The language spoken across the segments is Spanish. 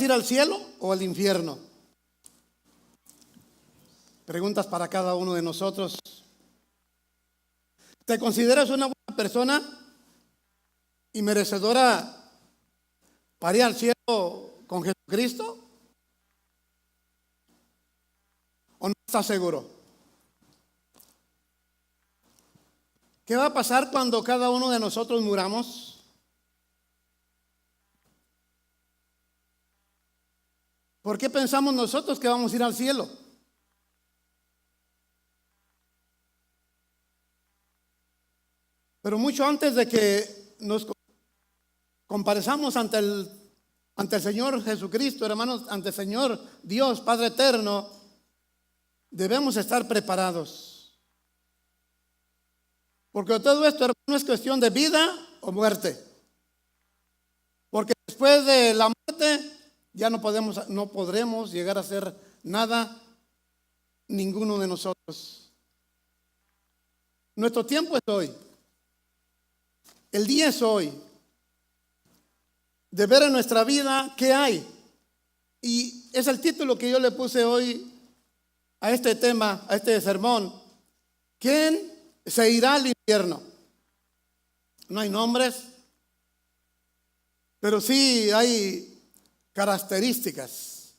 ir al cielo o al infierno? Preguntas para cada uno de nosotros. ¿Te consideras una buena persona y merecedora para ir al cielo con Jesucristo? ¿O no estás seguro? ¿Qué va a pasar cuando cada uno de nosotros muramos? ¿Por qué pensamos nosotros que vamos a ir al cielo? Pero mucho antes de que nos comparezcamos ante el Señor Jesucristo, hermanos, ante el Señor Dios, Padre eterno, debemos estar preparados. Porque todo esto, hermano, es cuestión de vida o muerte. Porque después de la muerte ya no podremos llegar a hacer nada, ninguno de nosotros. Nuestro tiempo es hoy. El día es hoy. De ver en nuestra vida qué hay. Y es el título que yo le puse hoy a este tema, a este sermón. ¿Quién se irá al infierno? No hay nombres, pero sí hay características.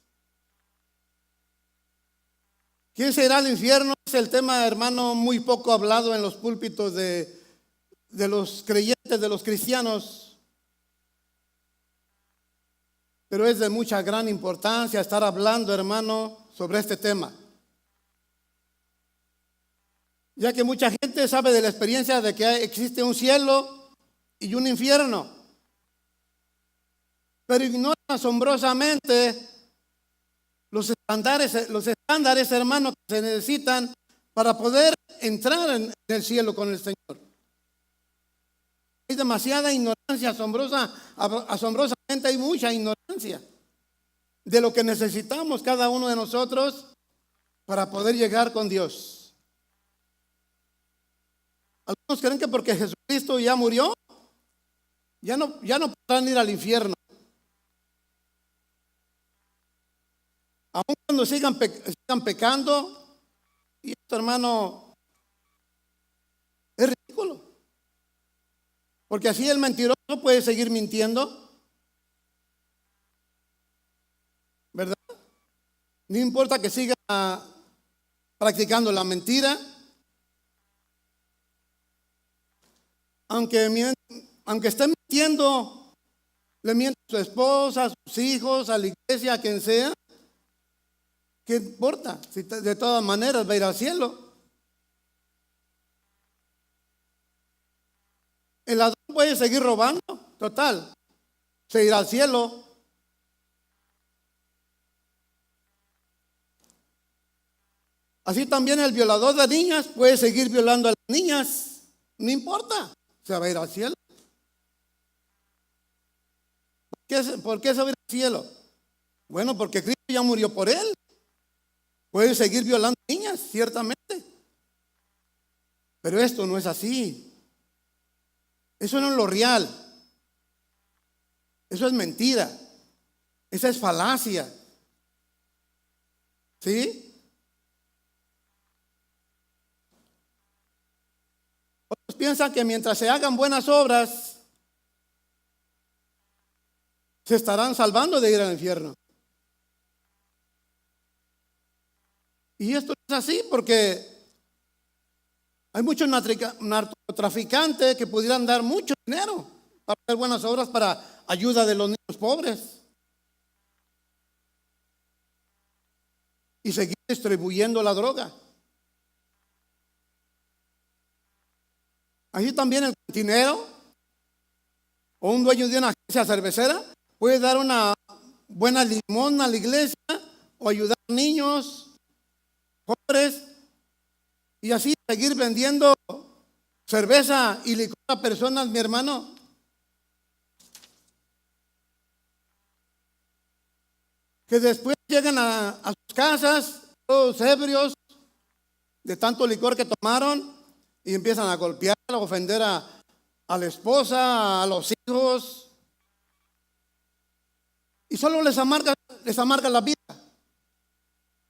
¿Quién se irá al infierno? Es el tema, hermano, muy poco hablado en los púlpitos de los creyentes, de los cristianos. Pero es de mucha gran importancia estar hablando, hermano, sobre este tema. Ya que mucha gente sabe de la experiencia de que existe un cielo y un infierno. Pero ignoran asombrosamente los estándares, hermano, que se necesitan para poder entrar en el cielo con el Señor. Hay demasiada ignorancia asombrosamente hay mucha ignorancia de lo que necesitamos cada uno de nosotros para poder llegar con Dios. Algunos creen que porque Jesucristo ya murió, ya no podrán ir al infierno. Aun cuando sigan pecando, y esto, hermano, es ridículo. Porque así el mentiroso puede seguir mintiendo, ¿verdad? No importa que siga practicando la mentira. Aunque esté mintiendo, le miente a su esposa, a sus hijos, a la iglesia, a quien sea. ¿Qué importa? Si de todas maneras va a ir al cielo. El ladrón puede seguir robando, total, se irá al cielo. Así también el violador de niñas puede seguir violando a las niñas, no importa, se va a ir al cielo. ¿Por qué se va a ir al cielo? Bueno, porque Cristo ya murió por él. Puede seguir violando niñas, ciertamente. Pero esto no es así. Eso no es lo real. Eso es mentira. Esa es falacia. ¿Sí? Otros piensan que mientras se hagan buenas obras, se estarán salvando de ir al infierno. Y esto es así porque hay muchos narcotraficantes que pudieran dar mucho dinero para hacer buenas obras para ayuda de los niños pobres y seguir distribuyendo la droga. Así también el cantinero o un dueño de una agencia cervecera puede dar una buena limosna a la iglesia o ayudar a niños pobres y así seguir vendiendo cerveza y licor a personas, mi hermano. Que después llegan a sus casas todos ebrios de tanto licor que tomaron y empiezan a golpear, a ofender a la esposa, a los hijos. Y solo les amarga les amarga la vida.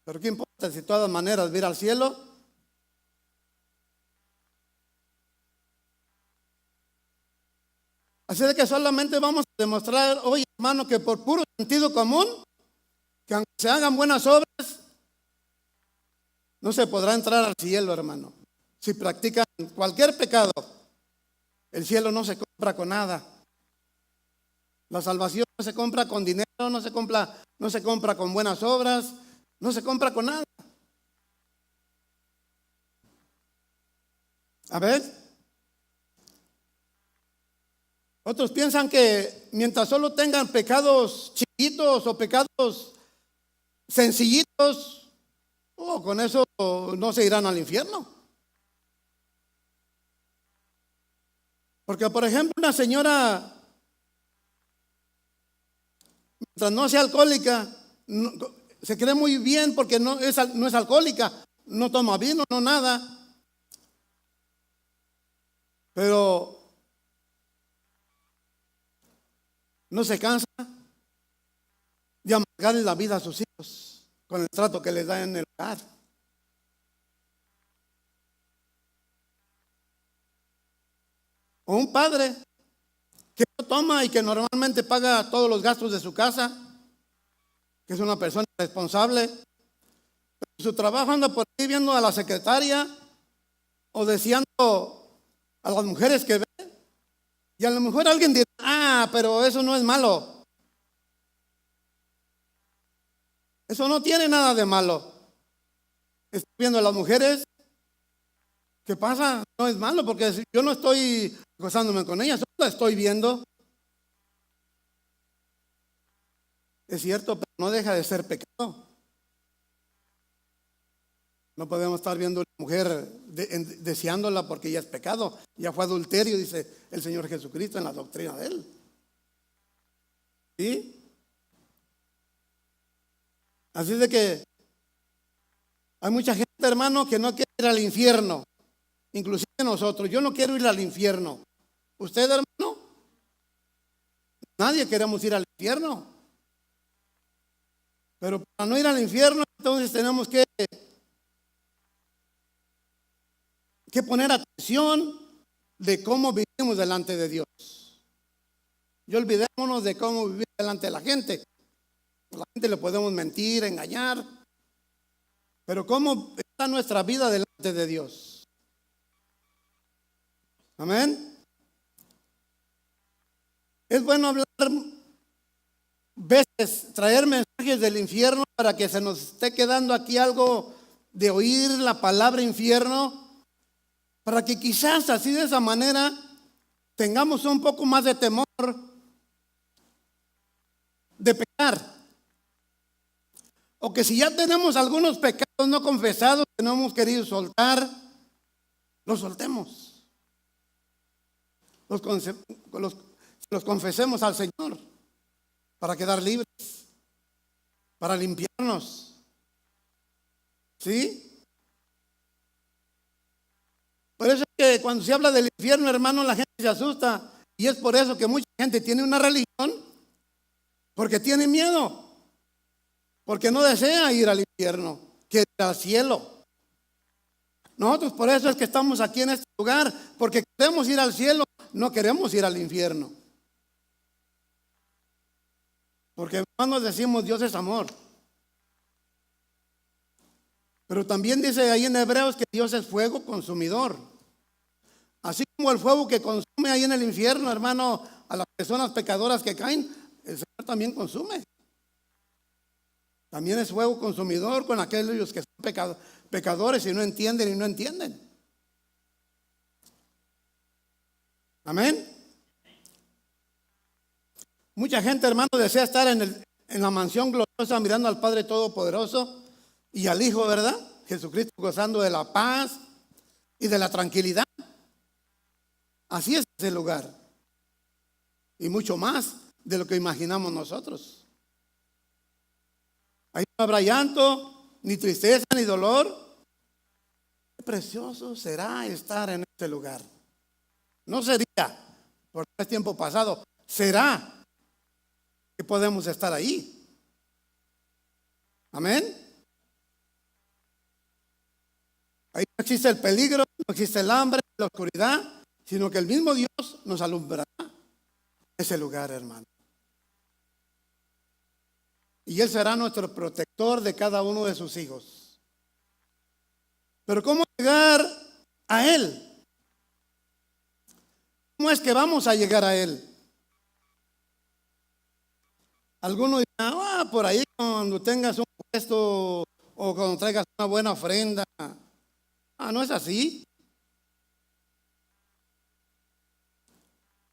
Pero qué importa si de todas maneras va a ir al cielo. Así de que solamente vamos a demostrar hoy, hermano, que por puro sentido común, que aunque se hagan buenas obras, no se podrá entrar al cielo, hermano. Si practican cualquier pecado, el cielo no se compra con nada. La salvación no se compra con dinero, no se compra con buenas obras, no se compra con nada. A ver, otros piensan que mientras solo tengan pecados chiquitos o pecados sencillitos, con eso no se irán al infierno. Porque, por ejemplo, una señora, mientras no sea alcohólica, se cree muy bien porque no es alcohólica, no toma vino, no nada. Pero no se cansa de amargarle la vida a sus hijos con el trato que les da en el hogar. O un padre que no toma y que normalmente paga todos los gastos de su casa, que es una persona responsable, pero su trabajo anda por ahí viendo a la secretaria o deseando a las mujeres que ve, y a lo mejor alguien dirá, pero eso no es malo, eso no tiene nada de malo. Estoy viendo a las mujeres, ¿qué pasa? No es malo, porque yo no estoy acosándome con ellas, solo la estoy viendo. Es cierto, pero no deja de ser pecado. No podemos estar viendo a una mujer deseándola porque ya es pecado. Ya fue adulterio, dice el Señor Jesucristo en la doctrina de Él. ¿Sí? Así de que hay mucha gente, hermano, que no quiere ir al infierno. Inclusive nosotros. Yo no quiero ir al infierno. ¿Usted, hermano? Nadie queremos ir al infierno. Pero para no ir al infierno, entonces tenemos que poner atención de cómo vivimos delante de Dios. Y olvidémonos de cómo vivir delante de la gente. A la gente le podemos mentir, engañar, pero cómo está nuestra vida delante de Dios. Amén. Es bueno hablar veces, traer mensajes del infierno para que se nos esté quedando aquí algo de oír la palabra infierno, para que quizás así de esa manera tengamos un poco más de temor de pecar. O que si ya tenemos algunos pecados no confesados que no hemos querido soltar, los soltemos. Los confesemos al Señor para quedar libres, para limpiarnos. ¿Sí? Por eso es que cuando se habla del infierno, hermano, la gente se asusta. Y es por eso que mucha gente tiene una religión, porque tiene miedo, porque no desea ir al infierno, quiere ir al cielo. Nosotros por eso es que estamos aquí en este lugar, porque queremos ir al cielo, no queremos ir al infierno. Porque hermanos decimos Dios es amor. Pero también dice ahí en Hebreos que Dios es fuego consumidor. Así como el fuego que consume ahí en el infierno, hermano, a las personas pecadoras que caen, el Señor también consume. También es fuego consumidor con aquellos que son pecadores y no entienden. Amén. Mucha gente, hermano, desea estar en la mansión gloriosa mirando al Padre Todopoderoso y al Hijo, ¿verdad? Jesucristo gozando de la paz y de la tranquilidad. Así es ese lugar. Y mucho más de lo que imaginamos nosotros. Ahí no habrá llanto, ni tristeza, ni dolor. Qué precioso será estar en este lugar. No sería, porque es tiempo pasado, será que podemos estar ahí. Amén. Ahí no existe el peligro, no existe el hambre, la oscuridad, sino que el mismo Dios nos alumbrará ese lugar, hermano. Y Él será nuestro protector de cada uno de sus hijos. Pero ¿cómo llegar a Él? ¿Cómo es que vamos a llegar a Él? Algunos dirán, por ahí cuando tengas un puesto o cuando traigas una buena ofrenda. No es así.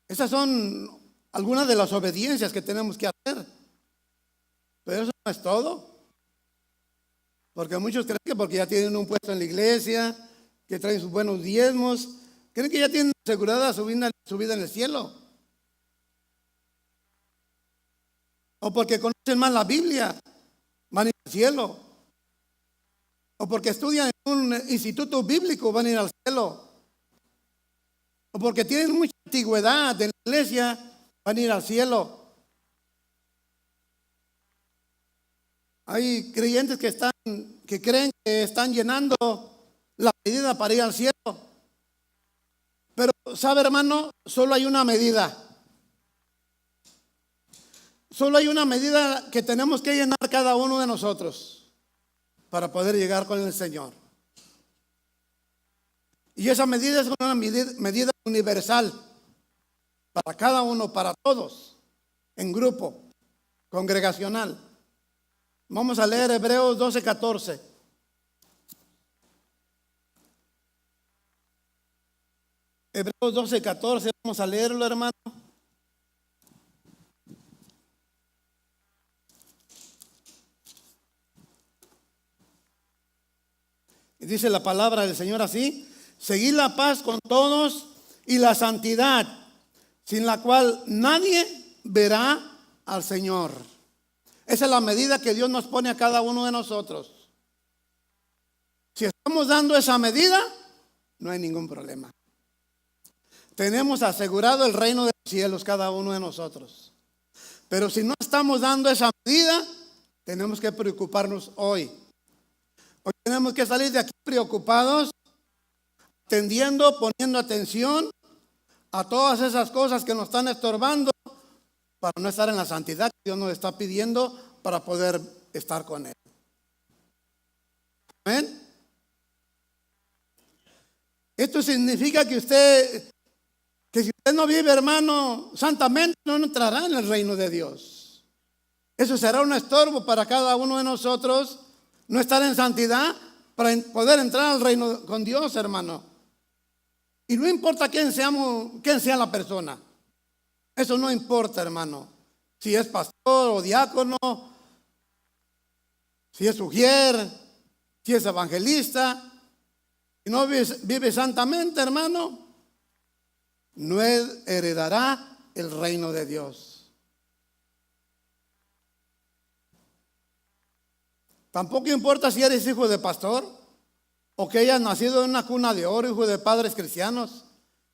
Esas son algunas de las obediencias que tenemos que hacer. Pero eso no es todo. Porque muchos creen que porque ya tienen un puesto en la iglesia, que traen sus buenos diezmos, creen que ya tienen asegurada su vida en el cielo. O porque conocen más la Biblia, van a ir al cielo. O porque estudian en un instituto bíblico, van a ir al cielo. O porque tienen mucha antigüedad en la iglesia, van a ir al cielo. Hay creyentes que creen que están llenando la medida para ir al cielo. Pero, ¿sabe, hermano? Solo hay una medida. Solo hay una medida que tenemos que llenar cada uno de nosotros para poder llegar con el Señor. Y esa medida es una medida universal para cada uno, para todos, en grupo, congregacional. Vamos a leer Hebreos 12:14. Hebreos 12:14, vamos a leerlo, hermano. Y dice la palabra del Señor así: seguid la paz con todos y la santidad, sin la cual nadie verá al Señor. Esa es la medida que Dios nos pone a cada uno de nosotros. Si estamos dando esa medida, no hay ningún problema. Tenemos asegurado el reino de los cielos cada uno de nosotros. Pero si no estamos dando esa medida, tenemos que preocuparnos hoy. Hoy tenemos que salir de aquí preocupados, atendiendo, poniendo atención a todas esas cosas que nos están estorbando para no estar en la santidad que Dios nos está pidiendo para poder estar con Él. ¿Amén? Esto significa que si usted no vive, hermano, santamente, no entrará en el reino de Dios. Eso será un estorbo para cada uno de nosotros, no estar en santidad para poder entrar al reino con Dios, hermano. Y no importa quién sea la persona. Eso no importa, hermano. Si es pastor o diácono, si es ujier, si es evangelista, si no vive santamente, hermano, no heredará el reino de Dios. Tampoco importa si eres hijo de pastor o que hayas nacido en una cuna de oro, hijo de padres cristianos.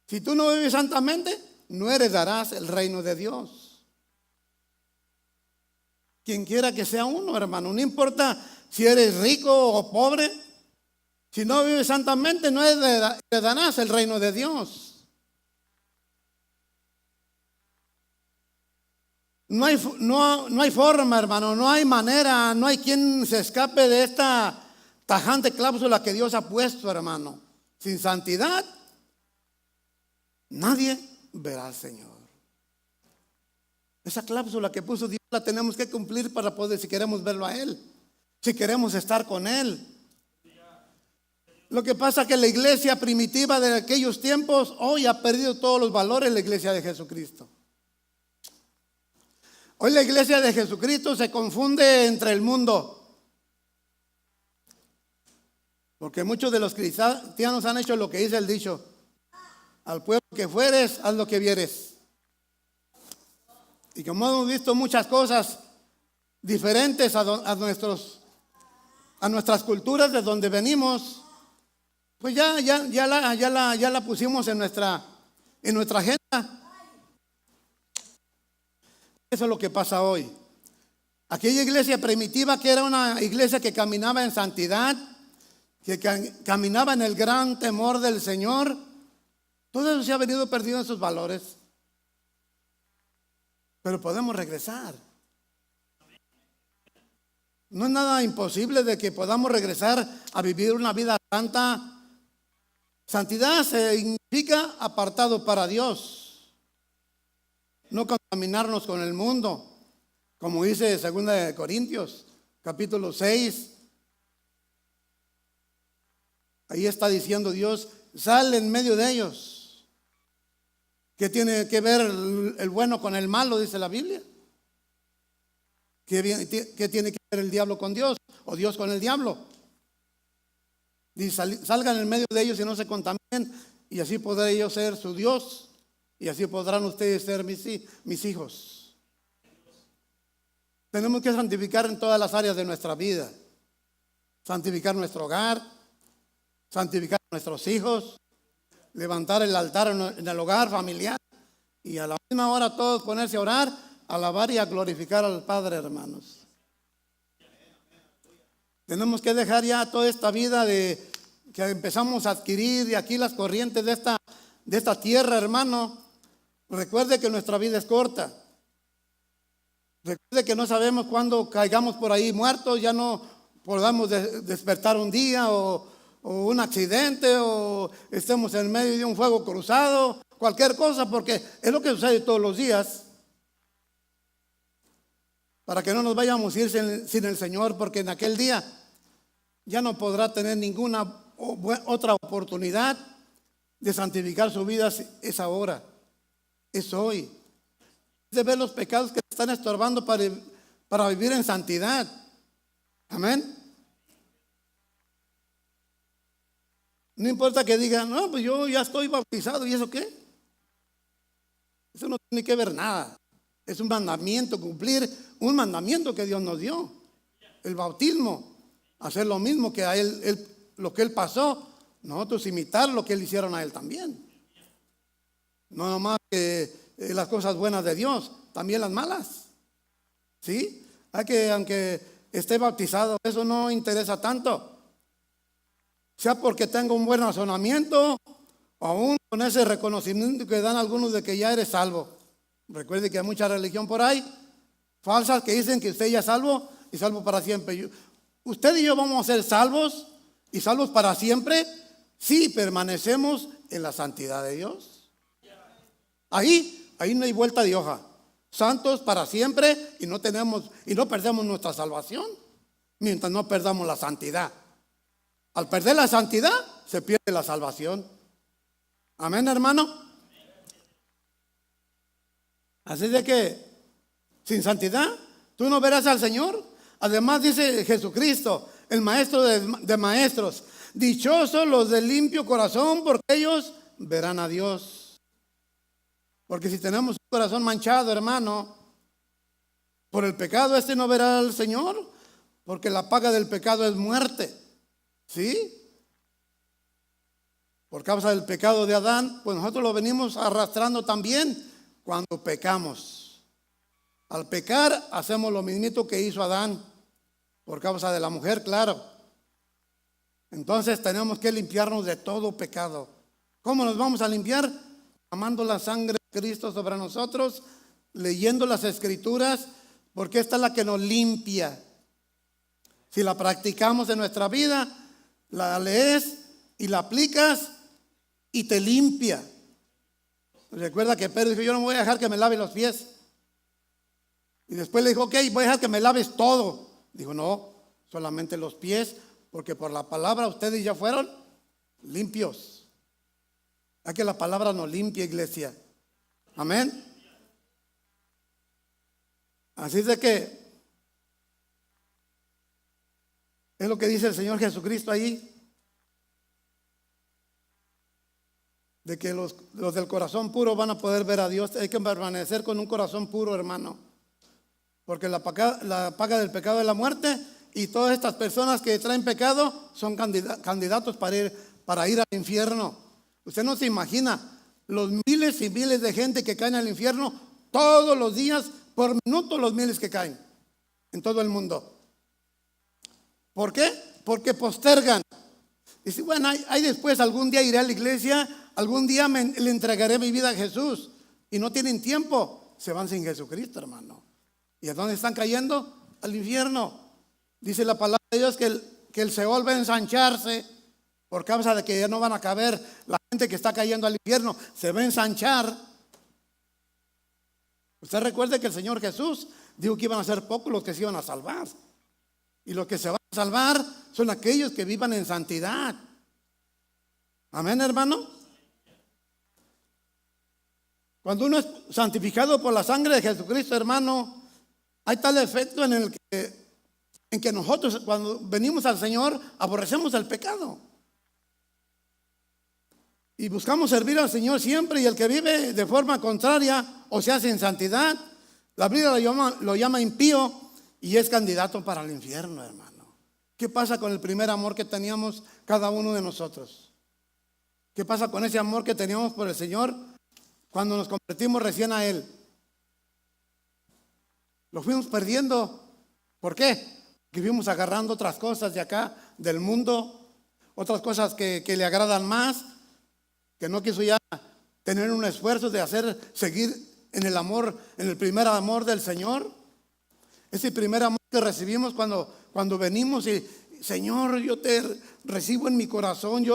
Si tú no vives santamente, no heredarás el reino de Dios. Quien quiera que sea uno, hermano, no importa si eres rico o pobre, si no vives santamente, no heredarás el reino de Dios. No hay forma, hermano, no hay manera, no hay quien se escape de esta tajante cláusula que Dios ha puesto, hermano. Sin santidad, nadie verá al Señor. Esa cláusula que puso Dios la tenemos que cumplir para poder, si queremos verlo a Él, si queremos estar con Él. Lo que pasa es que la iglesia primitiva de aquellos tiempos hoy ha perdido todos los valores, la iglesia de Jesucristo. Hoy la iglesia de Jesucristo se confunde entre el mundo. Porque muchos de los cristianos han hecho lo que dice el dicho: al pueblo que fueres, haz lo que vieres. Y como hemos visto muchas cosas diferentes a nuestras culturas de donde venimos, pues ya la pusimos en nuestra agenda. Eso es lo que pasa hoy. Aquella iglesia primitiva, que era una iglesia que caminaba en santidad, que caminaba en el gran temor del Señor, todo eso se ha venido perdido en sus valores. Pero podemos regresar. No es nada imposible de que podamos regresar a vivir una vida santa. Santidad significa apartado para Dios, no contaminarnos con el mundo, como dice 2 Corintios capítulo 6. Ahí está diciendo Dios: sal en medio de ellos. ¿Qué tiene que ver el bueno con el malo? Dice la Biblia. ¿Qué tiene que ver el diablo con Dios o Dios con el diablo? Dice: salgan en medio de ellos y no se contaminen, y así podré yo ser su Dios, y así podrán ustedes ser mis hijos. Tenemos que santificar en todas las áreas de nuestra vida. Santificar nuestro hogar, santificar a nuestros hijos, levantar el altar en el hogar familiar, y a la misma hora todos ponerse a orar, alabar y a glorificar al Padre, hermanos. Tenemos que dejar ya toda esta vida que empezamos a adquirir de aquí, las corrientes de esta tierra, hermano. Recuerde que nuestra vida es corta. Recuerde que no sabemos cuándo caigamos por ahí muertos, ya no podamos despertar un día o un accidente, o estemos en medio de un fuego cruzado, cualquier cosa, porque es lo que sucede todos los días. Para que no nos vayamos a ir sin el Señor, porque en aquel día ya no podrá tener ninguna otra oportunidad de santificar su vida. Es ahora, es hoy. De ver los pecados que están estorbando para vivir en santidad. Amén. No importa que digan: no, pues yo ya estoy bautizado, ¿y eso qué? Eso no tiene que ver nada. Es un mandamiento, cumplir un mandamiento que Dios nos dio. El bautismo, hacer lo mismo que a él, lo que él pasó. Nosotros imitar lo que él hicieron a él también. No nomás que las cosas buenas de Dios, también las malas. ¿Sí? Aunque esté bautizado, eso no interesa tanto. Sea porque tenga un buen razonamiento, o aún con ese reconocimiento que dan algunos de que ya eres salvo. Recuerde que hay mucha religión por ahí, falsas, que dicen que usted ya es salvo y salvo para siempre. Usted y yo vamos a ser salvos y salvos para siempre si permanecemos en la santidad de Dios. Ahí no hay vuelta de hoja. Santos para siempre, y no perdemos nuestra salvación mientras no perdamos la santidad. Al perder la santidad se pierde la salvación. Amén, hermano. Así de que sin santidad tú no verás al Señor. Además dice Jesucristo, el maestro de maestros: dichosos los de limpio corazón, porque ellos verán a Dios. Porque si tenemos un corazón manchado, hermano, por el pecado, no verá al Señor, porque la paga del pecado es muerte. ¿Sí? Por causa del pecado de Adán, pues nosotros lo venimos arrastrando también cuando pecamos. Al pecar hacemos lo mismito que hizo Adán, por causa de la mujer, claro. Entonces tenemos que limpiarnos de todo pecado. ¿Cómo nos vamos a limpiar? Amando la sangre de Cristo sobre nosotros, leyendo las Escrituras, porque esta es la que nos limpia. Si la practicamos en nuestra vida, la lees y la aplicas y te limpia. Recuerda que Pedro dijo: yo no voy a dejar que me lave los pies. Y después le dijo: ok, voy a dejar que me laves todo. Dijo: no, solamente los pies, porque por la palabra ustedes ya fueron limpios. Hay que la palabra nos limpia, iglesia. Amén. Así de que es lo que dice el Señor Jesucristo ahí, de que los del corazón puro van a poder ver a Dios. Hay que permanecer con un corazón puro, hermano, porque la paga del pecado es la muerte, y todas estas personas que traen pecado son candidatos para ir al infierno. Usted no se imagina los miles y miles de gente que caen al infierno todos los días, por minuto los miles que caen. en todo el mundo. ¿Por qué? Porque postergan. Dice, bueno, ahí después algún día iré a la iglesia, algún día le entregaré mi vida a Jesús. Y no tienen tiempo, se van sin Jesucristo, hermano. ¿Y a dónde están cayendo? Al infierno. Dice la palabra de Dios que el Seol va a ensancharse por causa de que ya no van a caber. La gente que está cayendo al infierno se va a ensanchar. Usted recuerde que el Señor Jesús dijo que iban a ser pocos los que se iban a salvar. Y los que se van a salvar son aquellos que vivan en santidad. Amén, hermano. Cuando uno es santificado por la sangre de Jesucristo, hermano, hay tal efecto en que nosotros cuando venimos al Señor aborrecemos el pecado. Y buscamos servir al Señor siempre, y el que vive de forma contraria o se hace en santidad, la Biblia lo llama impío y es candidato para el infierno, hermano. ¿Qué pasa con el primer amor que teníamos cada uno de nosotros? ¿Qué pasa con ese amor que teníamos por el Señor cuando nos convertimos recién a Él? Lo fuimos perdiendo. ¿Por qué? Que fuimos agarrando otras cosas de acá, del mundo, otras cosas que le agradan más, que no quiso ya tener un esfuerzo de seguir en el amor, en el primer amor del Señor. Ese primer amor que recibimos cuando venimos y Señor, yo te recibo en mi corazón,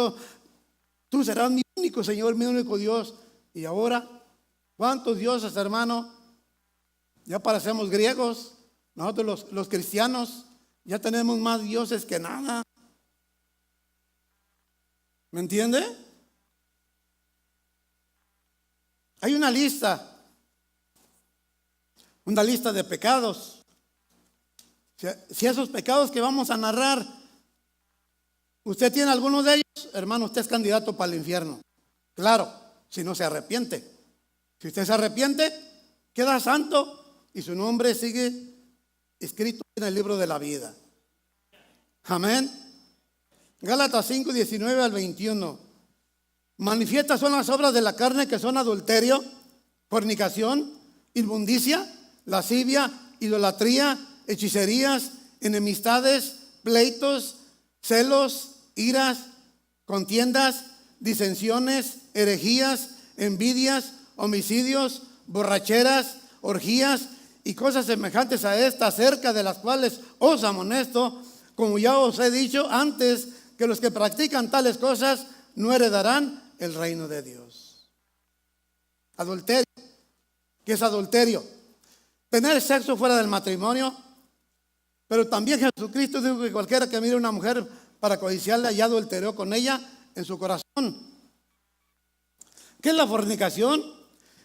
tú serás mi único Señor, mi único Dios. Y ahora, ¿cuántos dioses, hermano? Ya parecemos griegos, nosotros los cristianos, ya tenemos más dioses que nada. ¿Me entiende? Hay una lista de pecados. Si esos pecados que vamos a narrar, usted tiene algunos de ellos, hermano, usted es candidato para el infierno. Claro, si no se arrepiente. Si usted se arrepiente, queda santo y su nombre sigue escrito en el libro de la vida. Amén. Gálatas 5, 19 al 21. Manifiestas son las obras de la carne, que son adulterio, fornicación, inmundicia, lascivia, idolatría, hechicerías, enemistades, pleitos, celos, iras, contiendas, disensiones, herejías, envidias, homicidios, borracheras, orgías y cosas semejantes a estas, acerca de las cuales os amonesto, como ya os he dicho antes, que los que practican tales cosas no heredarán el reino de Dios. Adulterio. ¿Qué es adulterio? Tener sexo fuera del matrimonio. Pero también Jesucristo dijo que cualquiera que mire a una mujer para codiciarla ya adulteró con ella en su corazón. ¿Qué es la fornicación?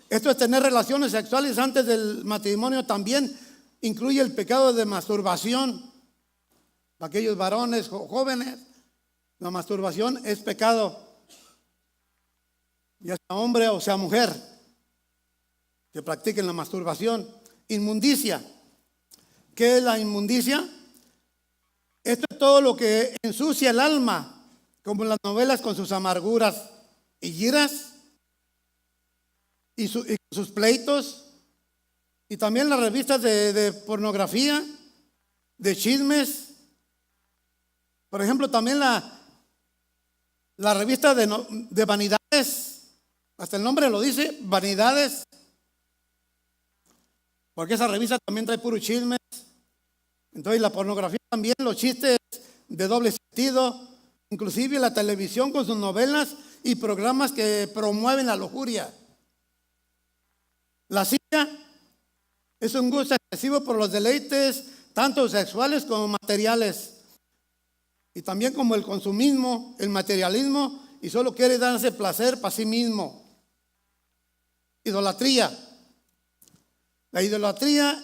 Esto es tener relaciones sexuales antes del matrimonio. También incluye el pecado de masturbación. Para aquellos varones jóvenes, la masturbación es pecado. Ya sea hombre o sea mujer que practiquen la masturbación. Inmundicia. ¿Qué es la inmundicia? Esto es todo lo que ensucia el alma, como las novelas con sus amarguras y iras y sus pleitos, y también las revistas de pornografía, de chismes. Por ejemplo, también la revista de vanidades. Hasta el nombre lo dice, vanidades. Porque esa revista también trae puro chismes. Entonces la pornografía también, los chistes de doble sentido, inclusive la televisión con sus novelas y programas que promueven la lujuria. La lascivia es un gusto excesivo por los deleites, tanto sexuales como materiales. Y también como el consumismo, el materialismo, y solo quiere darse placer para sí mismo. Idolatría. La idolatría,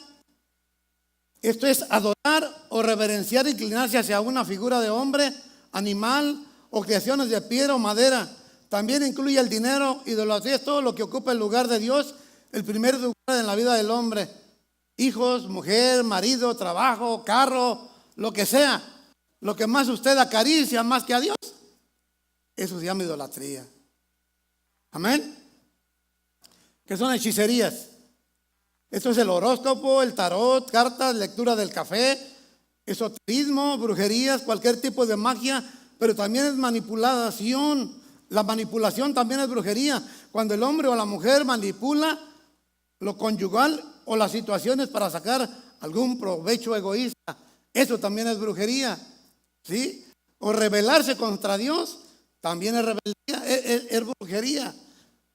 esto es adorar o reverenciar, inclinarse hacia una figura de hombre, animal o creaciones de piedra o madera. También incluye el dinero. Idolatría es todo lo que ocupa el lugar de Dios, el primer lugar en la vida del hombre. Hijos, mujer, marido, trabajo, carro, lo que sea. Lo que más usted acaricia más que a Dios, eso se llama idolatría. Amén. ¿Qué son hechicerías? Esto es el horóscopo, el tarot, cartas, lectura del café, esoterismo, brujerías, cualquier tipo de magia, pero también es manipulación. La manipulación también es brujería. Cuando el hombre o la mujer manipula lo conyugal o las situaciones para sacar algún provecho egoísta, eso también es brujería, ¿sí? O rebelarse contra Dios, también es rebeldía, es brujería,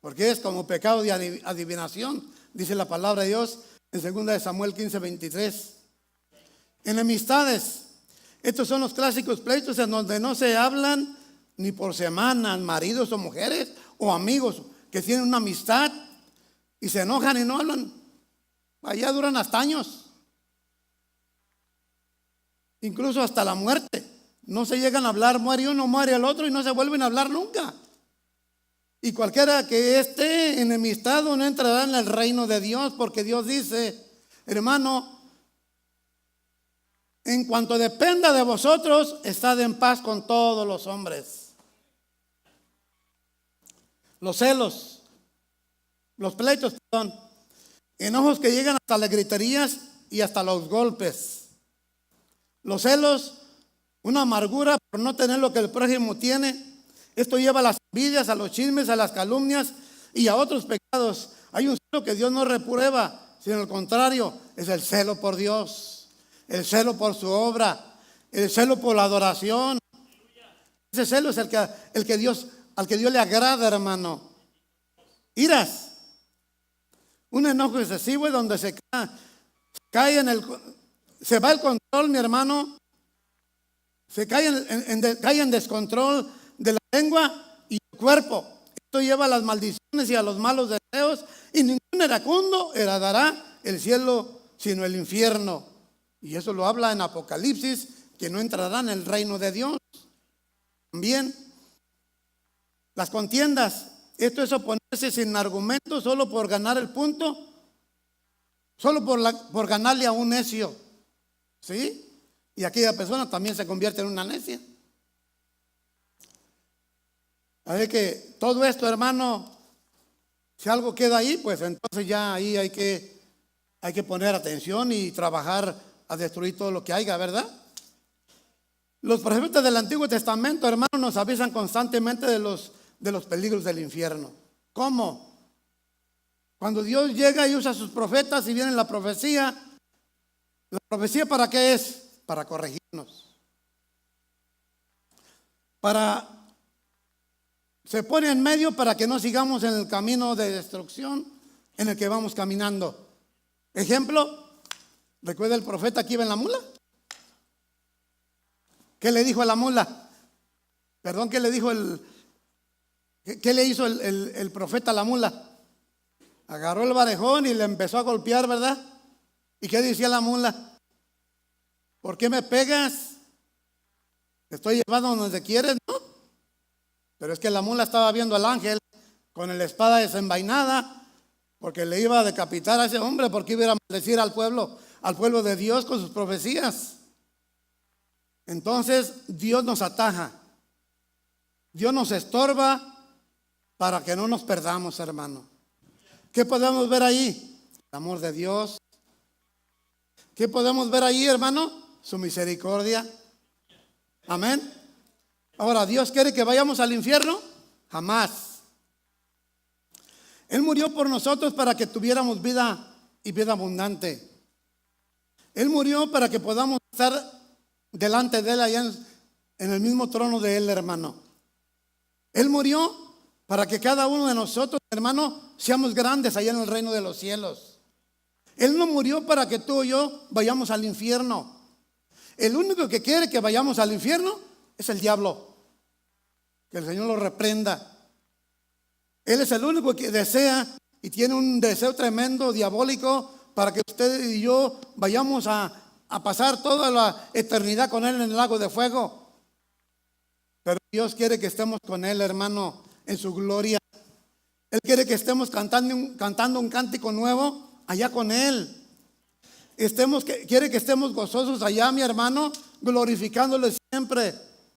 porque es como pecado de adivinación, dice la palabra de Dios en 2 Samuel 15:23. Enemistades, estos son los clásicos pleitos en donde no se hablan ni por semanas, maridos o mujeres o amigos que tienen una amistad y se enojan y no hablan. Allá duran hasta años, incluso hasta la muerte. No se llegan a hablar, muere uno, muere el otro y no se vuelven a hablar nunca. Y cualquiera que esté enemistado no entrará en el reino de Dios, porque Dios dice, hermano, en cuanto dependa de vosotros, estad en paz con todos los hombres. Los celos, los pleitos, perdón, enojos que llegan hasta las griterías y hasta los golpes. Los celos, una amargura por no tener lo que el prójimo tiene. Esto lleva a las envidias, a los chismes, a las calumnias y a otros pecados. Hay un celo que Dios no reprueba, sino al contrario, es el celo por Dios, el celo por su obra, el celo por la adoración. Ese celo es al que Dios le agrada, hermano. Iras, un enojo excesivo es donde se va el control, mi hermano. Se cae en descontrol de la lengua y el cuerpo. Esto lleva a las maldiciones y a los malos deseos, y ningún iracundo heredará el cielo sino el infierno. Y eso lo habla en Apocalipsis, que no entrarán en el reino de Dios. También las contiendas, esto es oponerse sin argumento, solo por ganar el punto, solo por ganarle a un necio, ¿sí? Y aquella persona también se convierte en una necia. Así que todo esto, hermano, si algo queda ahí, pues entonces ya ahí hay que poner atención y trabajar a destruir todo lo que haya, ¿verdad? Los profetas del Antiguo Testamento, hermano, nos avisan constantemente de los peligros del infierno. ¿Cómo? Cuando Dios llega y usa a sus profetas y viene la profecía ¿para qué es? Para corregirnos. Se pone en medio para que no sigamos en el camino de destrucción en el que vamos caminando. Ejemplo, ¿recuerda el profeta que iba en la mula? ¿Qué le dijo a la mula? Perdón, ¿qué le dijo ¿qué le hizo el profeta a la mula? Agarró el varejón y le empezó a golpear, ¿verdad? ¿Y qué decía la mula? ¿Por qué me pegas? Te estoy llevando donde quieres, ¿no? Pero es que la mula estaba viendo al ángel con la espada desenvainada, porque le iba a decapitar a ese hombre, porque iba a maldecir al pueblo de Dios con sus profecías. Entonces Dios nos ataja, Dios nos estorba para que no nos perdamos, hermano. ¿Qué podemos ver ahí? El amor de Dios. ¿Qué podemos ver ahí, hermano? Su misericordia. Amén. Ahora, ¿Dios quiere que vayamos al infierno? Jamás. Él murió por nosotros para que tuviéramos vida y vida abundante. Él murió para que podamos estar delante de Él allá en el mismo trono de Él, hermano. Él murió para que cada uno de nosotros, hermano, seamos grandes allá en el reino de los cielos. Él no murió para que tú y yo vayamos al infierno. El único que quiere que vayamos al infierno es el diablo. Que el Señor lo reprenda. Él es el único que desea y tiene un deseo tremendo, diabólico, para que usted y yo vayamos a pasar toda la eternidad con Él en el lago de fuego. Pero Dios quiere que estemos con Él, hermano, en su gloria. Él quiere que estemos cantando un cántico nuevo allá con Él. Quiere que estemos gozosos allá, mi hermano, glorificándole siempre.